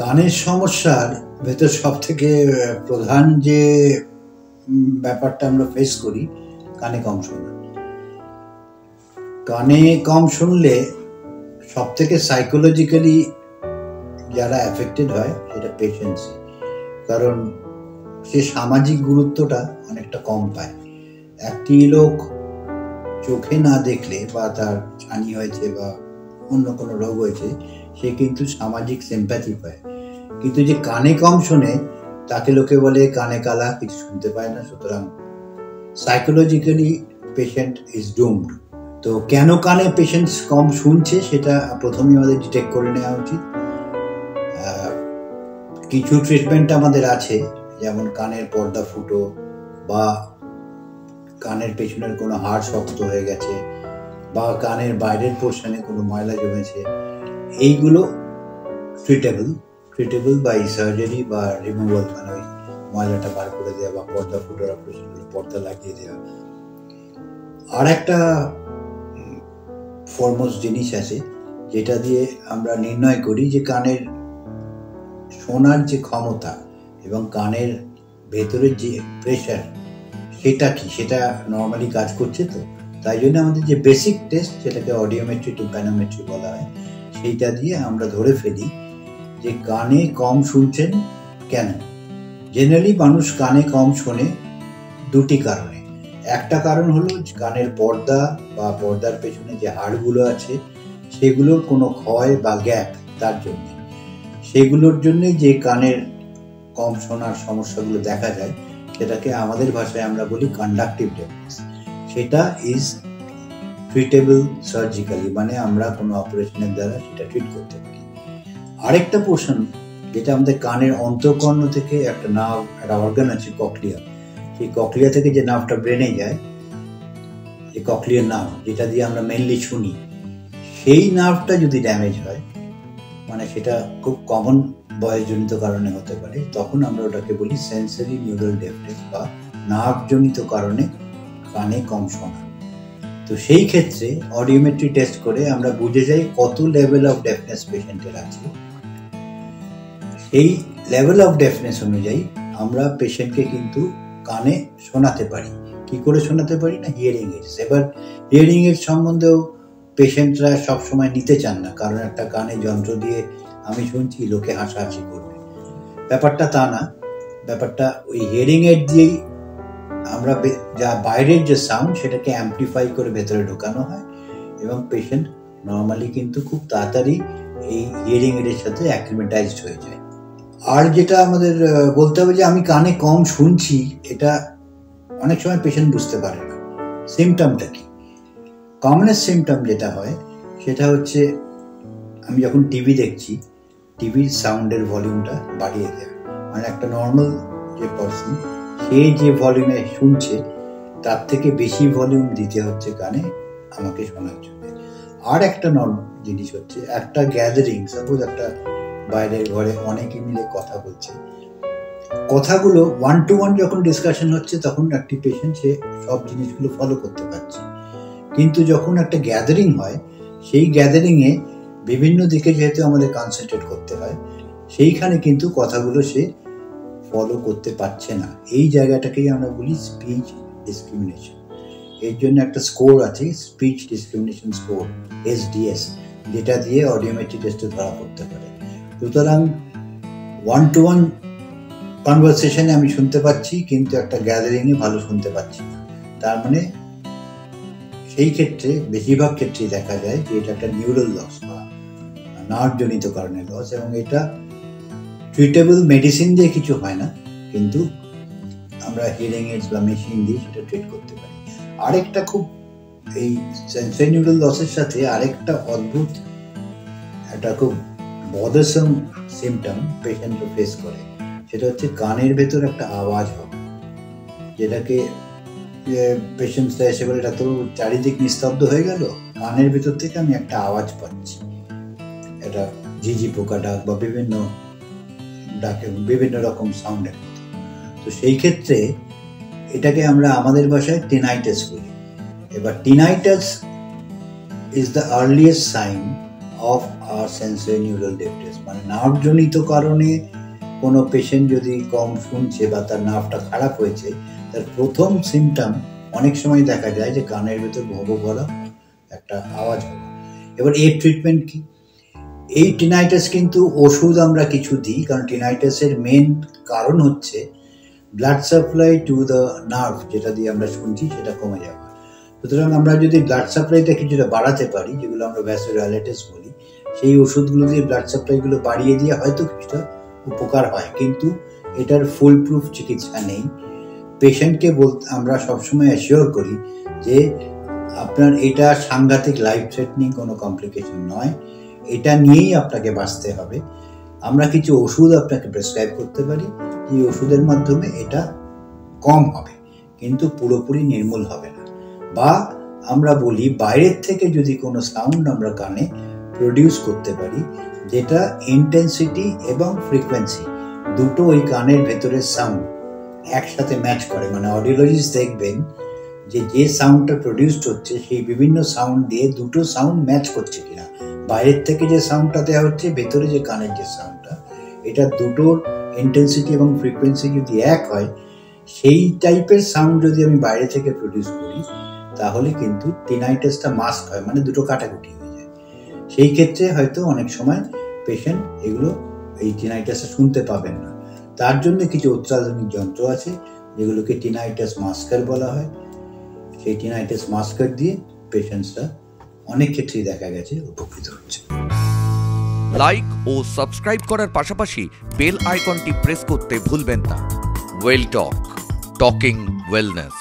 কানের সমস্যার ভেতর সব থেকে প্রধান যে ব্যাপারটা আমরা ফেস করি, কানে কম শোনা। কানে কম শুনলে সব থেকে সাইকোলজিক্যালি যারা অ্যাফেক্টেড হয় সেটা পেশেন্টস, কারণ সে সামাজিক গুরুত্বটা অনেকটা কম পায়। একটি লোক চোখে না দেখলে বা তার ছানি হয়েছে বা অন্য কোনো রোগ হয়েছে, সে কিন্তু সামাজিক সিম্প্যাথি পায়। কিন্তু যে কানে কম শোনে তাকে লোকে বলে কানে কালা, কিছু শুনতে পায় না, সুতরাং সাইকোলজিক্যালি পেশেন্ট ইজ ডুমড। তো কেন কানে পেশেন্টস কম শুনছে সেটা প্রথমেই আমাদের ডিটেক্ট করে নেওয়া উচিত। কিছু ট্রিটমেন্ট আমাদের আছে, যেমন কানের পর্দা ফুটো বা কানের পেছনের কোনো হাড় শক্ত হয়ে গেছে বা কানের বাইরের পোর্শনে কোনো ময়লা জমেছে, এইগুলো ট্রিটেবল বাই সার্জারি বা রিমুভাল, মানে ওই ময়লাটা বার করে দেওয়া বা পর্দা ফুটোর অপারেশন করে পর্দা লাগিয়ে দেওয়া। আর একটা ফরমোস্ট জিনিস আছে যেটা দিয়ে আমরা নির্ণয় করি যে কানের শোনার যে ক্ষমতা এবং কানের ভেতরের যে প্রেশার সেটা কি, সেটা নর্মালি কাজ করছে। তো তাই জন্য আমাদের যে বেসিক টেস্ট, যেটাকে অডিওমেট্রি টিম্প্যানোমেট্রি বলা হয়, সেইটা দিয়ে আমরা ধরে ফেলি যে কানে কম শুনছেন কেন। জেনারেলি মানুষ কানে কম শোনে দুটি কারণে। একটা কারণ হলো কানের পর্দা বা পর্দার পেছনে যে হাড়গুলো আছে সেগুলোর কোনো ক্ষয় বা গ্যাপ, তার জন্য। সেগুলোর জন্যে যে কানের কম শোনার সমস্যাগুলো দেখা যায়, সেটাকে আমাদের ভাষায় আমরা বলি কন্ডাকটিভ ডেফনেস। সেটা ইজ ট্রিটেবল সার্জিক্যালি, মানে আমরা কোনো অপারেশনের দ্বারা সেটা ট্রিট করতে পারি। আরেকটা পোর্শন যেটা আমাদের কানের অন্তঃকর্ণ থেকে একটা নার্ভ, একটা অর্গান আছে ককলিয়া, সেই ককলিয়া থেকে যে নার্ভটা ব্রেনে যায়, যে ককলিয়ার নার্ভ যেটা দিয়ে আমরা মেনলি শুনি, সেই নার্ভটা যদি ড্যামেজ হয়, মানে সেটা খুব কমন বয়সজনিত কারণে হতে পারে, তখন আমরা ওটাকে বলি সেন্সরি নিউরাল ডেফনেস বা নার্ভজনিত কারণে কানে কম শোনা। তো সেই ক্ষেত্রে অডিওমেট্রি টেস্ট করে আমরা বুঝে যাই কত লেভেল অফ ডেফনেস পেশেন্টের আছে। সেই লেভেল অফ ডেফনেস অনুযায়ী আমরা পেশেন্টকে কিন্তু কানে শোনাতে পারি। কি করে শোনাতে পারি না, হিয়ারিং এইডস। এবার হিয়ারিং এইডস সম্বন্ধেও পেশেন্টরা সবসময় নিতে চান না, কারণ একটা কানে যন্ত্র দিয়ে আমি শুনছি, লোকে হাসাহাসি করবে। ব্যাপারটা তা না, ব্যাপারটা ওই হিয়ারিং এইড দিয়েই আমরা যা বাইরের যে সাউন্ড সেটাকে অ্যাম্পলিফাই করে ভেতরে ঢোকানো হয় এবং পেশেন্ট নর্মালি কিন্তু খুব তাড়াতাড়ি এই হিয়ারিং এইডের সাথে অ্যাক্লিমেটাইজড হয়ে যায়। আর যেটা আমাদের বলতে হবে যে আমি কানে কম শুনছি, এটা অনেক সময় পেশেন্ট বুঝতে পারে না সিমটমটা কি। কমনেস্ট সিমটম যেটা হয় সেটা হচ্ছে, আমি যখন টিভি দেখছি, টিভির সাউন্ডের ভলিউমটা বাড়িয়ে দেয়। মানে একটা নর্মাল যে পার্সন, সে যে ভলিউমে শুনছে তার থেকে বেশি ভলিউম দিতে হচ্ছে কানে আমাকে শোনার জন্য। আর একটা জিনিস হচ্ছে, একটা গ্যাদারিং, সাপোজ একটা বাইরের ঘরে অনেকে মিলে কথা বলছে, কথাগুলো 1-to-1 যখন ডিসকাশন হচ্ছে তখন একটি পেশেন্ট সে সব জিনিসগুলো ফলো করতে পারছে। কিন্তু যখন একটা গ্যাদারিং হয়, সেই গ্যাদারিংয়ে বিভিন্ন দিকে যেহেতু আমাদের কনসেন্ট্রেট করতে হয়, সেইখানে কিন্তু কথাগুলো সে ফলো করতে পারছে না। এই জায়গাটাকেই আমরা বলি স্পিচ ডিসক্রিমিনেশন। এর জন্য একটা স্কোর আছে, স্পিচ ডিসক্রিমিনেশন স্কোর, SDS, যেটা দিয়ে অডিওমেট্রি টেস্টে ধরা পড়তে পারে। সুতরাং 1-to-1 কনভারসেশনে আমি শুনতে পাচ্ছি, কিন্তু একটা গ্যাদারিংয়ে ভালো শুনতে পাচ্ছি না। তার মানে সেই ক্ষেত্রে বেশিরভাগ ক্ষেত্রেই দেখা যায় যে এটা একটা নিউরাল লস বা নার্ভজনিত কারণে লস, এবং এটা ট্রিটেবল মেডিসিন দিয়ে কিছু হয় না, কিন্তু আমরা হিয়ারিং এইডস বা মেশিন দিয়ে সেটা ট্রিট করতে পারি। আরেকটা খুব, এই সেন্সরি নিউরাল লসের সাথে আরেকটা অদ্ভুত, একটা খুব বদারসাম সিমটম পেশেন্ট ফেস করে, সেটা হচ্ছে কানের ভেতর একটা আওয়াজ হবে, যেটাকে পেশেন্টসরা এসে বলে, ডাক্তারবাবু চারিদিক নিস্তব্ধ হয়ে গেল, কানের ভেতর থেকে আমি একটা আওয়াজ পাচ্ছি। এটা ঝিঝি পোকা ডাক বা বিভিন্ন ডাকে, বিভিন্ন রকম সাউন্ডের মতো। তো সেই ক্ষেত্রে এটাকে আমরা আমাদের ভাষায় টিনাইটাস বলি। এবার tinnitus is the earliest sign of a sensory neural deafness, মানে নার্ভজনিত কারণে কোনো পেশেন্ট যদি কম শুনছে বা তার নার্ভটা খারাপ হয়েছে, তার প্রথম সিমটম অনেক সময় দেখা যায় যে কানের ভেতর ভোঁ করা একটা আওয়াজ হবে। এবার এর ট্রিটমেন্ট কি? এই টিনাইটাস কিন্তু ওষুধ আমরা কিছু দিই, কারণ টিনাইটাসের মেন কারণ হচ্ছে blood supply to the nerve, যেটা দিয়ে আমরা শুনছি সেটা কমে যাওয়া। সুতরাং আমরা যদি ব্লাড সাপ্লাইটা কিছুটা বাড়াতে পারি, যেগুলো আমরা ভ্যাসোডাইলেটাস বলি, সেই ওষুধগুলো দিয়ে ব্লাড সাপ্লাইগুলো বাড়িয়ে দিয়ে হয়তো কিছুটা উপকার হয়, কিন্তু এটার ফুল প্রুফ চিকিৎসা নেই। পেশেন্টকে আমরা সবসময় অ্যাসিওর করি যে আপনার এটা সাংঘাতিক লাইফ থ্রেটনিং কোনো কমপ্লিকেশন নয়, এটা নিয়েই আপনাকে বাঁচতে হবে। আমরা কিছু ওষুধ আপনাকে প্রেসক্রাইব করতে পারি, এই ওষুধের মাধ্যমে এটা কম হবে, কিন্তু পুরোপুরি নির্মূল হবে না। বা আমরা বলি বাইরের থেকে যদি কোনো সাউন্ড আমরা কানে প্রডিউস করতে পারি, যেটা ইন্টেন্সিটি এবং ফ্রিকোয়েন্সি দুটো ওই কানের ভেতরের সাউন্ড একসাথে ম্যাচ করে, মানে অডিওলজিস্ট দেখবেন যে সাউন্ডটা প্রডিউসড হচ্ছে সেই বিভিন্ন সাউন্ড দিয়ে দুটো সাউন্ড ম্যাচ করছে কিনা, বাইরের থেকে যে সাউন্ডটা দেওয়া হচ্ছে, ভেতরে যে কানের যে সাউন্ডটা, এটা দুটোর ইন্টেন্সিটি এবং ফ্রিকোয়েন্সি যদি এক হয়, সেই টাইপের সাউন্ড যদি আমি বাইরে থেকে প্রডিউস করি, তাহলে কিন্তু টিনাইটাসটা মাস্ক হয়, মানে দুটো কাটাকুটি হয়ে যায়। সেই ক্ষেত্রে হয়তো অনেক সময় পেশেন্ট এগুলো এই টিনাইটাসটা শুনতে পাবেন না। তার জন্য কিছু অত্যাধুনিক যন্ত্র আছে যেগুলোকে টিনাইটাস মাস্কার বলা হয়। সেই টিনাইটাস মাস্কার দিয়ে পেশেন্টসরা অনেক ক্ষেত্রেই দেখা গেছে উপকৃত হচ্ছে। লাইক ও সাবস্ক্রাইব করার পাশাপাশি বেল আইকনটি প্রেস করতে ভুলবেন না। ওয়েল টক, টকিং ওয়েলনেস।